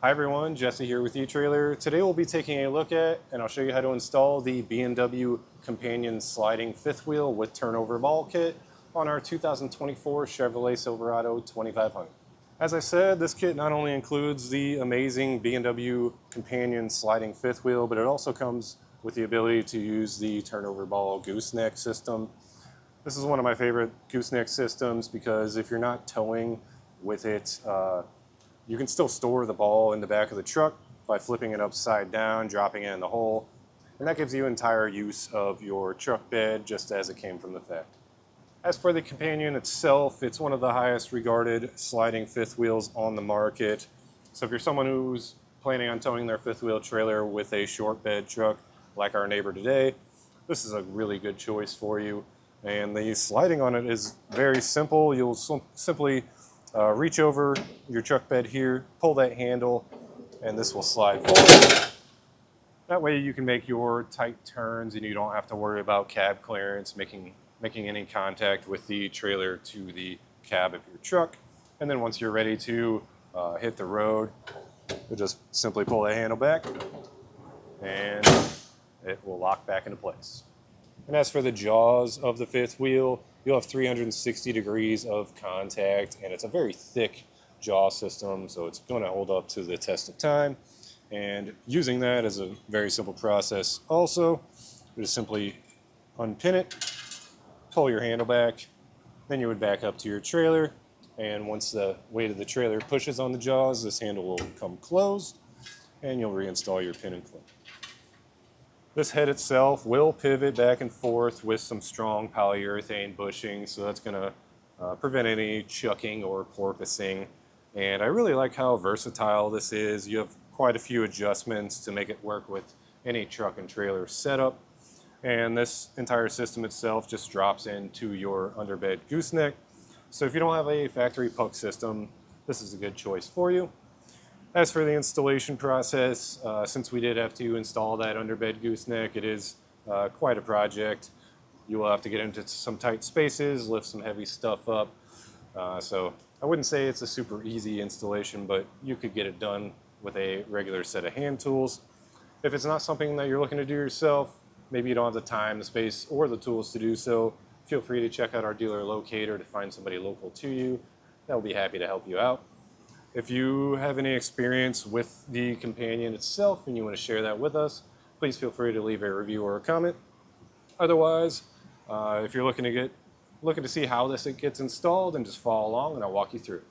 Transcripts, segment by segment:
Hi everyone, Jesse here with etrailer. Today we'll be taking a look at, and I'll show you how to install the B&W Companion sliding fifth wheel with turnover ball kit on our 2024 Chevrolet Silverado 2500. As I said, this kit not only includes the amazing B&W Companion sliding fifth wheel, but it also comes with the ability to use the turnover ball gooseneck system. This is one of my favorite gooseneck systems because if you're not towing with it, you can still store the ball in the back of the truck by flipping it upside down, dropping it in the hole, and that gives you entire use of your truck bed just as it came from the factory. As for the Companion itself, it's one of the highest regarded sliding fifth wheels on the market. So if you're someone who's planning on towing their fifth wheel trailer with a short bed truck like our neighbor today, this is a really good choice for you. And the sliding on it is very simple. You'll simply reach over your truck bed here, pull that handle, and this will slide forward. That way you can make your tight turns and you don't have to worry about cab clearance, making any contact with the trailer to the cab of your truck. And then once you're ready to hit the road, you'll just simply pull that handle back and it will lock back into place. And as for the jaws of the fifth wheel, you'll have 360 degrees of contact, and it's a very thick jaw system, so it's going to hold up to the test of time. And using that is a very simple process. Also, you just simply unpin it, pull your handle back, then you would back up to your trailer, and once the weight of the trailer pushes on the jaws, this handle will come closed, and you'll reinstall your pin and clip. This head itself will pivot back and forth with some strong polyurethane bushing, so that's going to prevent any chucking or porpoising. And I really like how versatile this is. You have quite a few adjustments to make it work with any truck and trailer setup. And this entire system itself just drops into your underbed gooseneck. So if you don't have a factory puck system, this is a good choice for you. As for the installation process, since we did have to install that underbed gooseneck, it is quite a project. You will have to get into some tight spaces, lift some heavy stuff up. So I wouldn't say it's a super easy installation, but you could get it done with a regular set of hand tools. If it's not something that you're looking to do yourself, maybe you don't have the time, the space, or the tools to do so, feel free to check out our dealer locator to find somebody local to you. They'll be happy to help you out. If you have any experience with the Companion itself and you want to share that with us, please feel free to leave a review or a comment. Otherwise, if you're looking to see how this gets installed, then just follow along and I'll walk you through it.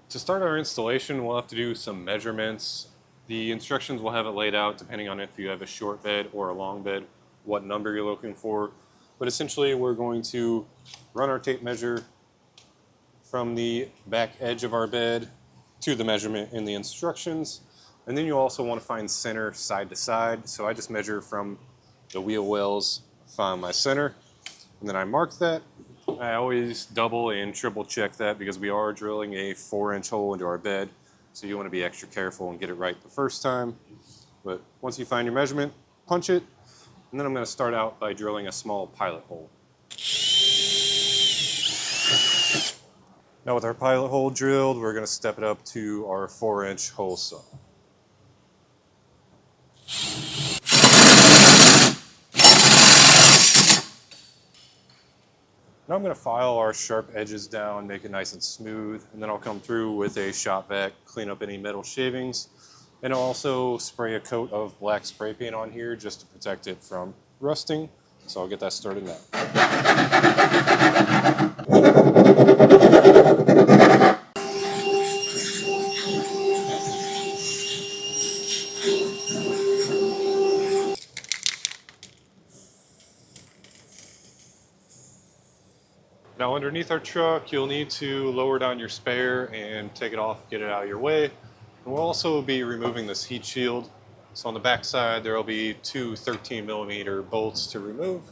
To start our installation, we'll have to do some measurements. The instructions will have it laid out depending on if you have a short bed or a long bed, what number you're looking for. But essentially, we're going to run our tape measure from the back edge of our bed to the measurement in the instructions. And then you also want to find center side to side. So I just measure from the wheel wells, find my center, and then I mark that. I always double and triple check that because we are drilling a 4-inch hole into our bed. So you want to be extra careful and get it right the first time. But once you find your measurement, punch it. And then I'm going to start out by drilling a small pilot hole. Now with our pilot hole drilled, we're going to step it up to our 4-inch hole saw. Now I'm going to file our sharp edges down, make it nice and smooth, and then I'll come through with a shop vac, clean up any metal shavings, and I'll also spray a coat of black spray paint on here just to protect it from rusting. So I'll get that started now. Now underneath our truck, you'll need to lower down your spare and take it off, get it out of your way. And we'll also be removing this heat shield. So on the back side, there will be two 13mm bolts to remove.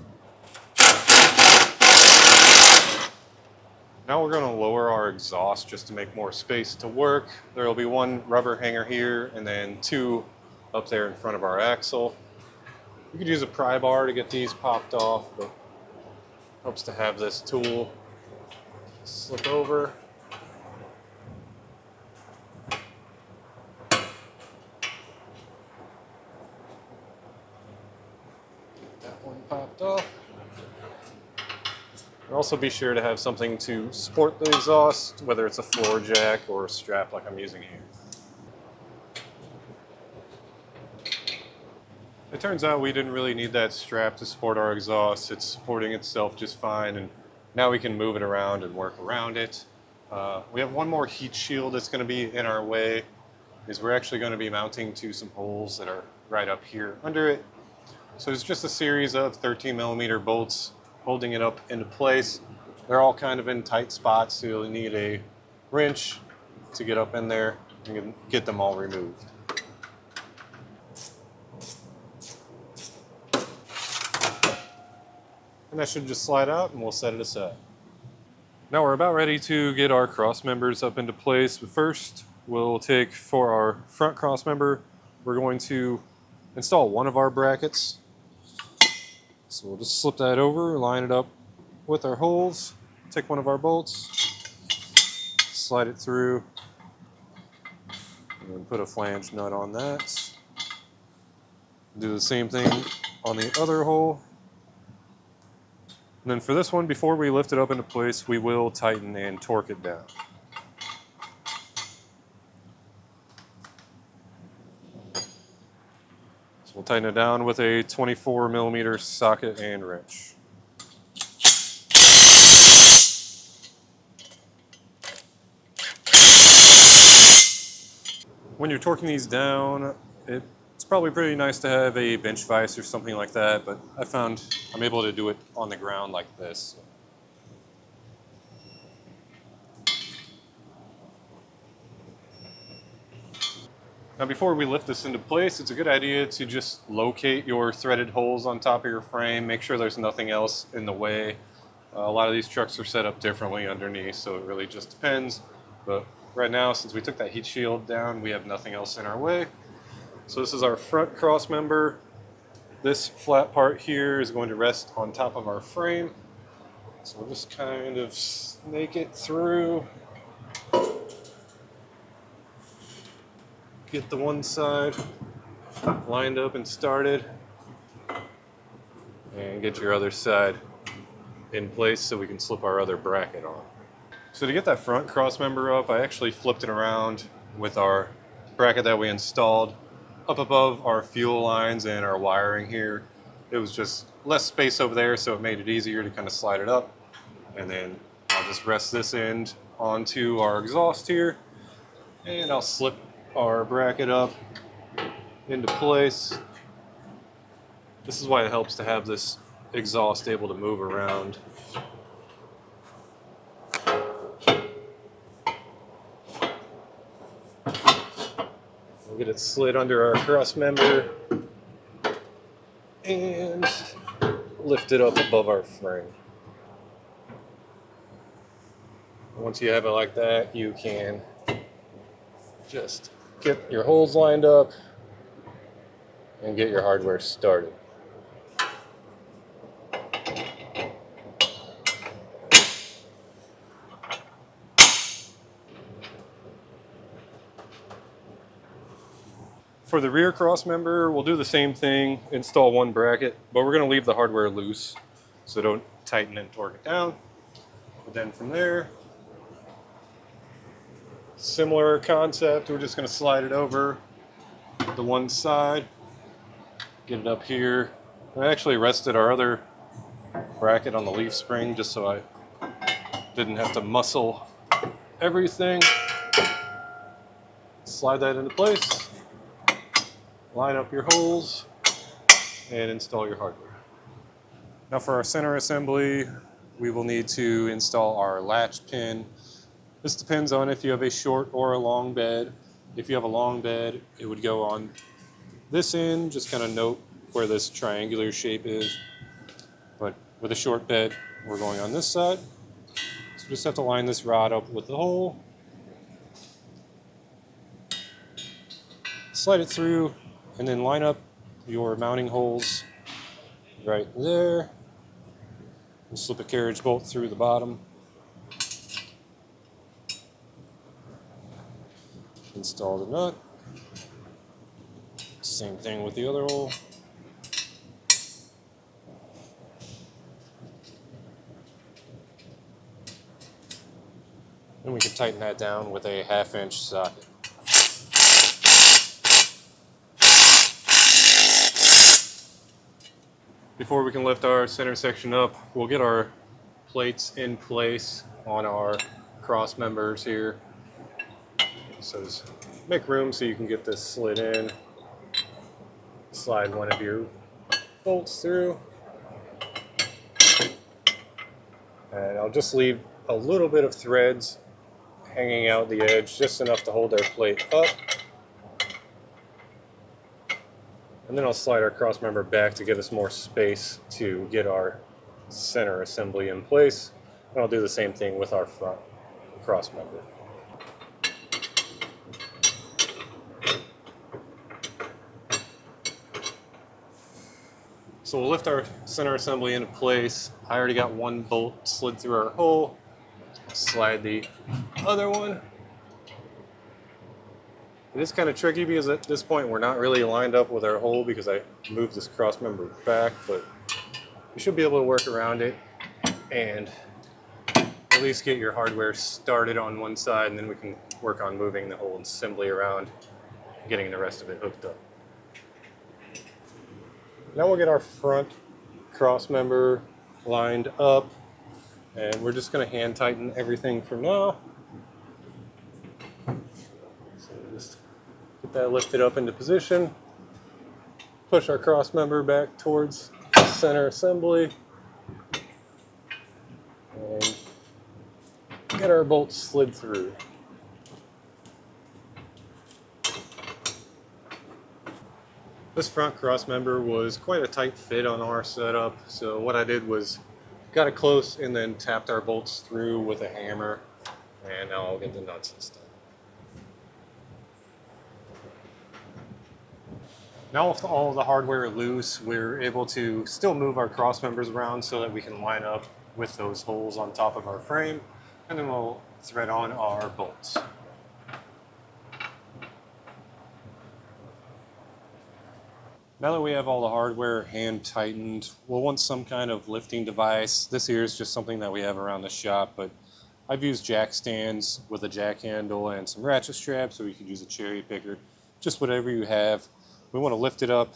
Now we're going to lower our exhaust just to make more space to work. There will be one rubber hanger here and then two up there in front of our axle. You could use a pry bar to get these popped off, but it helps to have this tool slip over. That one popped off. And also be sure to have something to support the exhaust, whether it's a floor jack or a strap like I'm using here. It turns out we didn't really need that strap to support our exhaust. It's supporting itself just fine, and now we can move it around and work around it. We have one more heat shield that's going to be in our way, is we're actually going to be mounting to some holes that are right up here under it. So it's just a series of 13mm bolts holding it up into place. They're all kind of in tight spots, so you'll need a wrench to get up in there and get them all removed. And that should just slide out and we'll set it aside. Now we're about ready to get our cross members up into place, but first we'll take, for our front cross member, we're going to install one of our brackets. So we'll just slip that over, line it up with our holes, take one of our bolts, slide it through, and then put a flange nut on that. Do the same thing on the other hole. And then for this one, before we lift it up into place, we will tighten and torque it down. So we'll tighten it down with a 24mm socket and wrench. When you're torquing these down, it's probably pretty nice to have a bench vise or something like that, but I found I'm able to do it on the ground like this. Now before we lift this into place, it's a good idea to just locate your threaded holes on top of your frame, make sure there's nothing else in the way. A lot of these trucks are set up differently underneath, so it really just depends. But right now, since we took that heat shield down, we have nothing else in our way. So this is our front cross member. This flat part here is going to rest on top of our frame. So we'll just kind of snake it through. Get the one side lined up and started. And get your other side in place so we can slip our other bracket on. So to get that front cross member up, I actually flipped it around with our bracket that we installed up above our fuel lines and our wiring here. It was just less space over there, so it made it easier to kind of slide it up. And then I'll just rest this end onto our exhaust here, and I'll slip our bracket up into place. This is why it helps to have this exhaust able to move around. We'll get it slid under our cross member and lift it up above our frame. Once you have it like that, you can just get your holes lined up and get your hardware started. For the rear cross member, we'll do the same thing, install one bracket, but we're going to leave the hardware loose, so don't tighten and torque it down. But then from there, similar concept, we're just going to slide it over the one side, get it up here. I actually rested our other bracket on the leaf spring just so I didn't have to muscle everything. Slide that into place. Line up your holes and install your hardware. Now for our center assembly, we will need to install our latch pin. This depends on if you have a short or a long bed. If you have a long bed, it would go on this end. Just kind of note where this triangular shape is. But with a short bed, we're going on this side. So just have to line this rod up with the hole. Slide it through, and then line up your mounting holes right there. And slip a carriage bolt through the bottom. Install the nut. Same thing with the other hole. And we can tighten that down with a 1/2-inch socket. Before we can lift our center section up, we'll get our plates in place on our cross members here. So just make room so you can get this slid in. Slide one of your bolts through. And I'll just leave a little bit of threads hanging out the edge, just enough to hold our plate up. And then I'll slide our cross member back to give us more space to get our center assembly in place. And I'll do the same thing with our front cross member. So we'll lift our center assembly into place. I already got one bolt slid through our hole. Slide the other one. It is kind of tricky because at this point we're not really lined up with our hole because I moved this cross member back, but you should be able to work around it and at least get your hardware started on one side, and then we can work on moving the whole assembly around, getting the rest of it hooked up. Now we'll get our front cross member lined up, and we're just going to hand tighten everything for now. So just get that lifted up into position, push our cross member back towards the center assembly, and get our bolts slid through. This front cross member was quite a tight fit on our setup, so what I did was got it close and then tapped our bolts through with a hammer, and now I'll get the nuts and stuff. Now with all the hardware loose, we're able to still move our cross members around so that we can line up with those holes on top of our frame, and then we'll thread on our bolts. Now that we have all the hardware hand tightened, we'll want some kind of lifting device. This here is just something that we have around the shop, but I've used jack stands with a jack handle and some ratchet straps, or you could use a cherry picker, just whatever you have. We want to lift it up,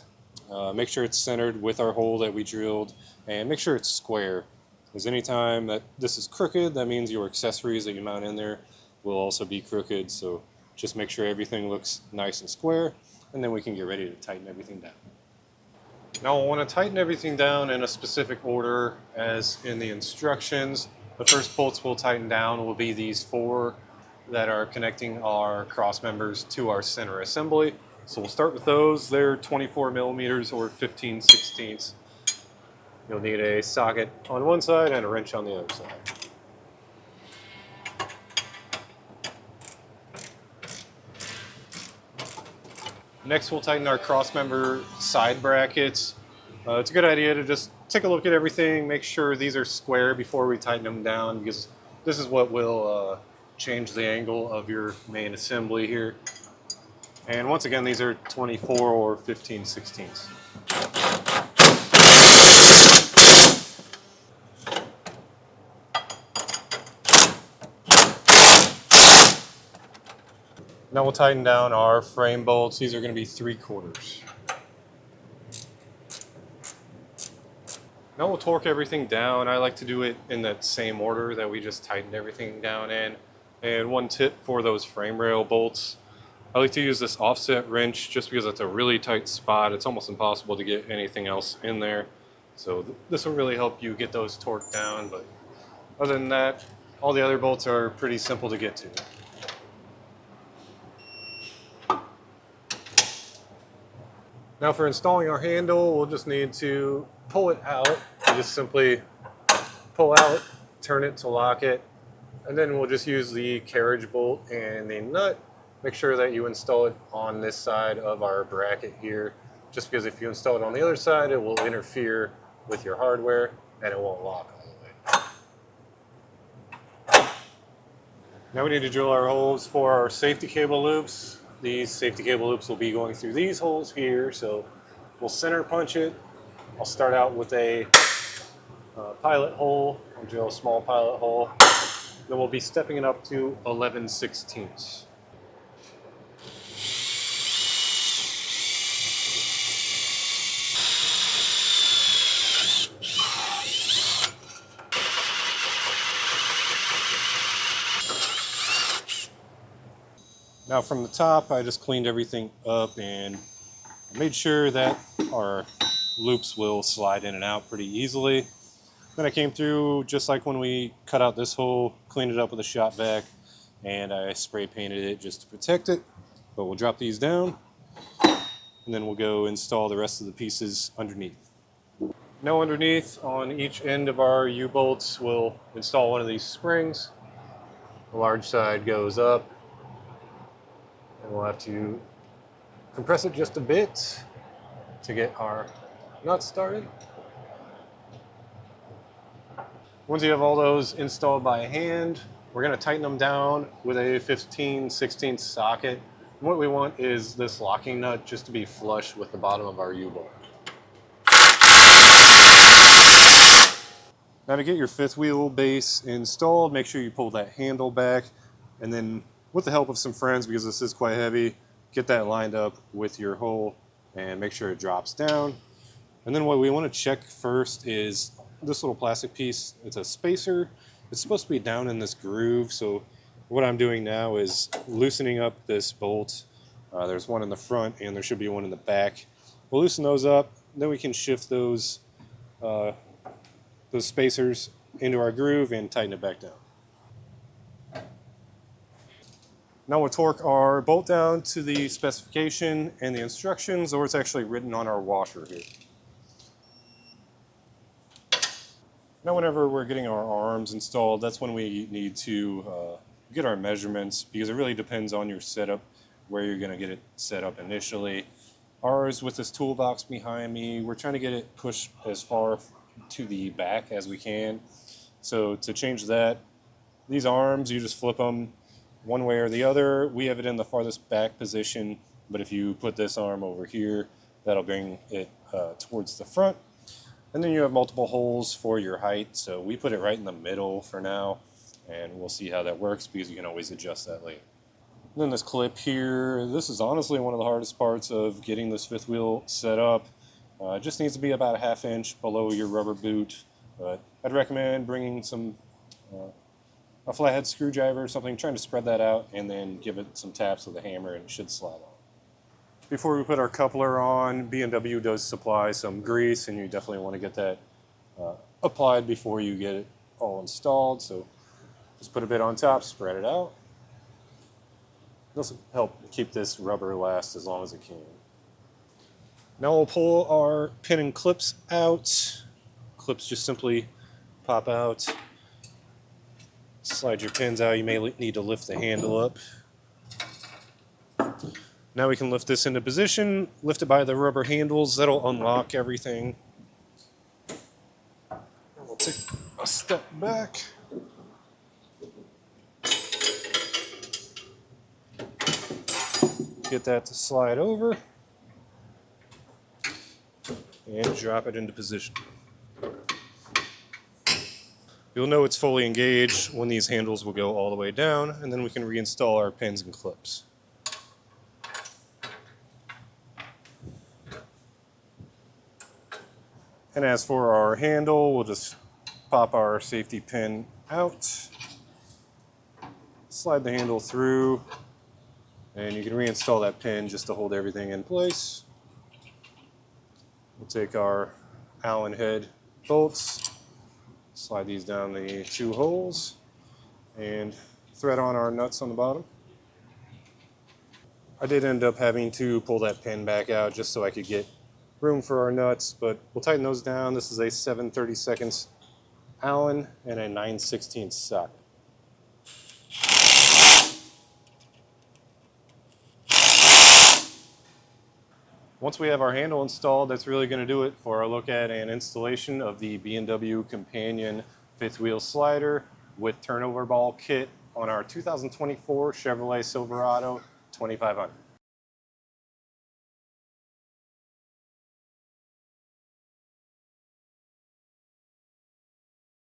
make sure it's centered with our hole that we drilled, and make sure it's square. Because anytime that this is crooked, that means your accessories that you mount in there will also be crooked. So just make sure everything looks nice and square, and then we can get ready to tighten everything down. Now I want to tighten everything down in a specific order as in the instructions. The first bolts we'll tighten down will be these 4 that are connecting our cross members to our center assembly. So we'll start with those. They're 24 millimeters or 15/16. You'll need a socket on one side and a wrench on the other side. Next, we'll tighten our cross member side brackets. It's a good idea to just take a look at everything, make sure these are square before we tighten them down, because this is what will change the angle of your main assembly here. And once again, these are 24 or 15/16. Now we'll tighten down our frame bolts. These are going to be 3/4. Now we'll torque everything down. I like to do it in that same order that we just tightened everything down in. And one tip for those frame rail bolts, I like to use this offset wrench just because it's a really tight spot. It's almost impossible to get anything else in there. So this will really help you get those torqued down. But other than that, all the other bolts are pretty simple to get to. Now for installing our handle, we'll just need to pull it out. You just simply pull out, turn it to lock it, and then we'll just use the carriage bolt and the nut. Make sure that you install it on this side of our bracket here, just because if you install it on the other side, it will interfere with your hardware and it won't lock all the way. Now we need to drill our holes for our safety cable loops. These safety cable loops will be going through these holes here, so we'll center punch it. I'll start out with a pilot hole. I'll drill a small pilot hole. Then we'll be stepping it up to 11/16. Now from the top, I just cleaned everything up and made sure that our loops will slide in and out pretty easily. Then I came through just like when we cut out this hole, cleaned it up with a shop vac, and I spray painted it just to protect it. But we'll drop these down and then we'll go install the rest of the pieces underneath. Now underneath on each end of our U-bolts, we'll install one of these springs. The large side goes up and we'll have to compress it just a bit to get our nuts started. Once you have all those installed by hand, we're going to tighten them down with a 15/16 socket. And what we want is this locking nut just to be flush with the bottom of our U-bolt. Now to get your fifth wheel base installed, make sure you pull that handle back, and then with the help of some friends, because this is quite heavy, get that lined up with your hole and make sure it drops down. And then what we want to check first is this little plastic piece. It's a spacer. It's supposed to be down in this groove, so what I'm doing now is loosening up this bolt. There's one in the front and there should be one in the back. We'll loosen those up, then we can shift those spacers into our groove and tighten it back down. Now we'll torque our bolt down to the specification and the instructions, or it's actually written on our washer here. Now whenever we're getting our arms installed, that's when we need to get our measurements, because it really depends on your setup, where you're going to get it set up initially. Ours, with this toolbox behind me, we're trying to get it pushed as far to the back as we can. So to change that, these arms, you just flip them one way or the other. We have it in the farthest back position, but if you put this arm over here, that'll bring it towards the front. And then you have multiple holes for your height, so we put it right in the middle for now, and we'll see how that works, because you can always adjust that later. And then this clip here, this is honestly one of the hardest parts of getting this fifth wheel set up. It just needs to be about a ½ inch below your rubber boot, but I'd recommend bringing some a flathead screwdriver or something, trying to spread that out, and then give it some taps with a hammer and it should slide on. Before we put our coupler on, B&W does supply some grease, and you definitely want to get that applied before you get it all installed. So just put a bit on top, spread it out. This will help keep this rubber last as long as it can. Now we'll pull our pin and clips out. Clips just simply pop out. Slide your pins out. You may need to lift the handle up. Now we can lift this into position, lift it by the rubber handles. That'll unlock everything. And we'll take a step back. Get that to slide over. And drop it into position. You'll know it's fully engaged when these handles will go all the way down, and then we can reinstall our pins and clips. And as for our handle, we'll just pop our safety pin out, slide the handle through, and you can reinstall that pin just to hold everything in place. We'll take our Allen head bolts, slide these down the 2 holes, and thread on our nuts on the bottom. I did end up having to pull that pin back out just so I could get room for our nuts, but we'll tighten those down. This is a 7/32 Allen and a 9/16 socket. Once we have our handle installed, that's really going to do it for our look at and installation of the B&W Companion fifth wheel slider with turnover ball kit on our 2024 Chevrolet Silverado 2500.